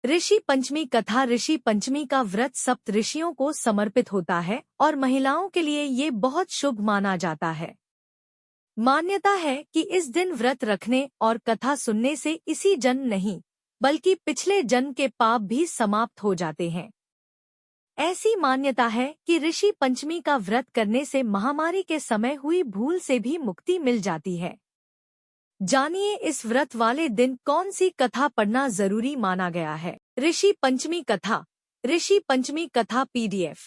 ऋषि पंचमी कथा। ऋषि पंचमी का व्रत सप्त ऋषियों को समर्पित होता है और महिलाओं के लिए ये बहुत शुभ माना जाता है। मान्यता है कि इस दिन व्रत रखने और कथा सुनने से इसी जन्म नहीं बल्कि पिछले जन्म के पाप भी समाप्त हो जाते हैं। ऐसी मान्यता है कि ऋषि पंचमी का व्रत करने से महामारी के समय हुई भूल से भी मुक्ति मिल जाती है। जानिए इस व्रत वाले दिन कौन सी कथा पढ़ना जरूरी माना गया है। ऋषि पंचमी कथा। ऋषि पंचमी कथा PDF।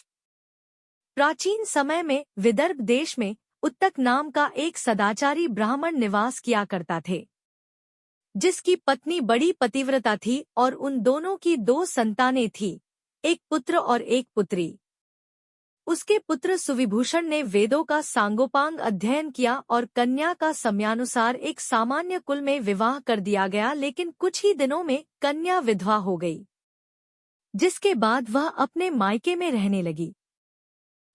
प्राचीन समय में विदर्भ देश में उत्तक नाम का एक सदाचारी ब्राह्मण निवास किया करता थे, जिसकी पत्नी बड़ी पतिव्रता थी और उन दोनों की 2 संतानें थीं, एक पुत्र और एक पुत्री। उसके पुत्र सुविभूषण ने वेदों का सांगोपांग अध्ययन किया और कन्या का समयानुसार एक सामान्य कुल में विवाह कर दिया गया, लेकिन कुछ ही दिनों में कन्या विधवा हो गई, जिसके बाद वह अपने मायके में रहने लगी।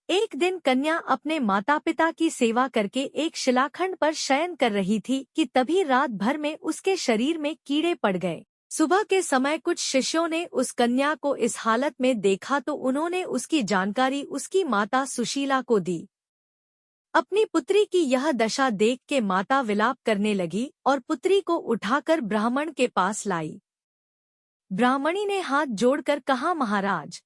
एक दिन कन्या अपने माता पिता की सेवा करके एक शिलाखंड पर शयन कर रही थी कि तभी रात भर में उसके शरीर में कीड़े पड़ गए। सुबह के समय कुछ शिष्यों ने उस कन्या को इस हालत में देखा तो उन्होंने उसकी जानकारी उसकी माता सुशीला को दी। अपनी पुत्री की यह दशा देख के माता विलाप करने लगी और पुत्री को उठाकर ब्राह्मण के पास लाई। ब्राह्मणी ने हाथ जोड़कर कहा, महाराज,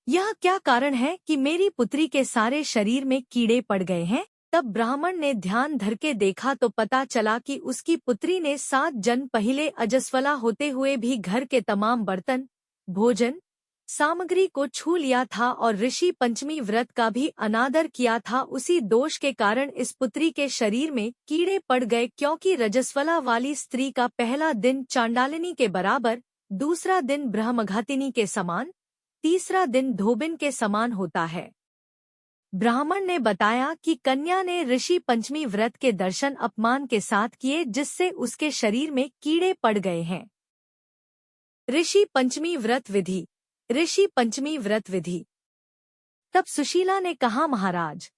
यह क्या कारण है कि मेरी पुत्री के सारे शरीर में कीड़े पड़ गए हैं? तब ब्राह्मण ने ध्यान धर के देखा तो पता चला कि उसकी पुत्री ने 7 जन्म पहले अजस्वला होते हुए भी घर के तमाम बर्तन, भोजन सामग्री को छू लिया था और ऋषि पंचमी व्रत का भी अनादर किया था। उसी दोष के कारण इस पुत्री के शरीर में कीड़े पड़ गए, क्योंकि रजस्वला वाली स्त्री का पहला दिन चांडालिनी के बराबर, दूसरा दिन ब्रह्मघातिनी के समान, तीसरा दिन धोबिन के समान होता है। ब्राह्मण ने बताया कि कन्या ने ऋषि पंचमी व्रत के दर्शन अपमान के साथ किए, जिससे उसके शरीर में कीड़े पड़ गए हैं। ऋषि पंचमी व्रत विधि। ऋषि पंचमी व्रत विधि। तब सुशीला ने कहा, महाराज,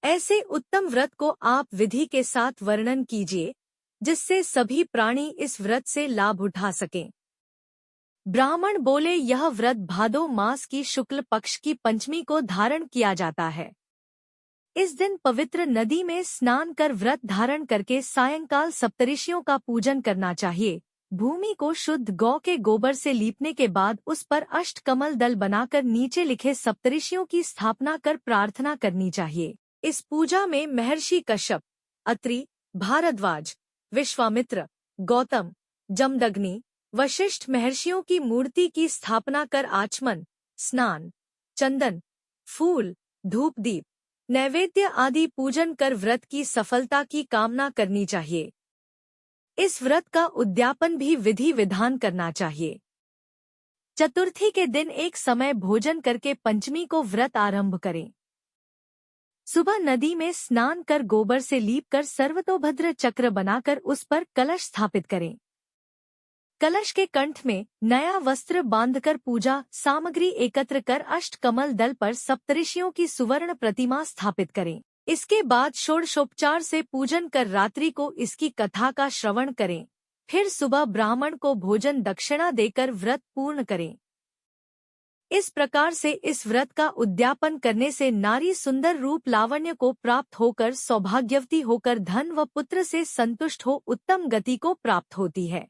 ऐसे उत्तम व्रत को आप विधि के साथ वर्णन कीजिए, जिससे सभी प्राणी इस व्रत से लाभ उठा सकें। ब्राह्मण बोले, यह व्रत भादो मास की शुक्ल पक्ष की पंचमी को धारण किया जाता है। इस दिन पवित्र नदी में स्नान कर व्रत धारण करके सायंकाल सप्तऋषियों का पूजन करना चाहिए। भूमि को शुद्ध गौ के गोबर से लीपने के बाद उस पर अष्टकमल दल बनाकर नीचे लिखे सप्तऋषियों की स्थापना कर प्रार्थना करनी चाहिए। इस पूजा में महर्षि कश्यप, अत्रि, भारद्वाज, विश्वामित्र, गौतम, जमदग्नि, वशिष्ठ महर्षियों की मूर्ति की स्थापना कर आचमन, स्नान, चंदन, फूल, धूप दीप, नैवेद्य आदि पूजन कर व्रत की सफलता की कामना करनी चाहिए। इस व्रत का उद्यापन भी विधि विधान करना चाहिए। चतुर्थी के दिन एक समय भोजन करके पंचमी को व्रत आरंभ करें। सुबह नदी में स्नान कर गोबर से लीप कर सर्वतोभद्र चक्र बनाकर उस पर कलश स्थापित करें। कलश के कंठ में नया वस्त्र बांधकर पूजा सामग्री एकत्र कर अष्टकमल दल पर सप्तऋषियों की सुवर्ण प्रतिमा स्थापित करें। इसके बाद षोडशोपचार से पूजन कर रात्रि को इसकी कथा का श्रवण करें। फिर सुबह ब्राह्मण को भोजन दक्षिणा देकर व्रत पूर्ण करें। इस प्रकार से इस व्रत का उद्यापन करने से नारी सुंदर रूप लावण्य को प्राप्त होकर सौभाग्यवती होकर धन व पुत्र से संतुष्ट हो उत्तम गति को प्राप्त होती है।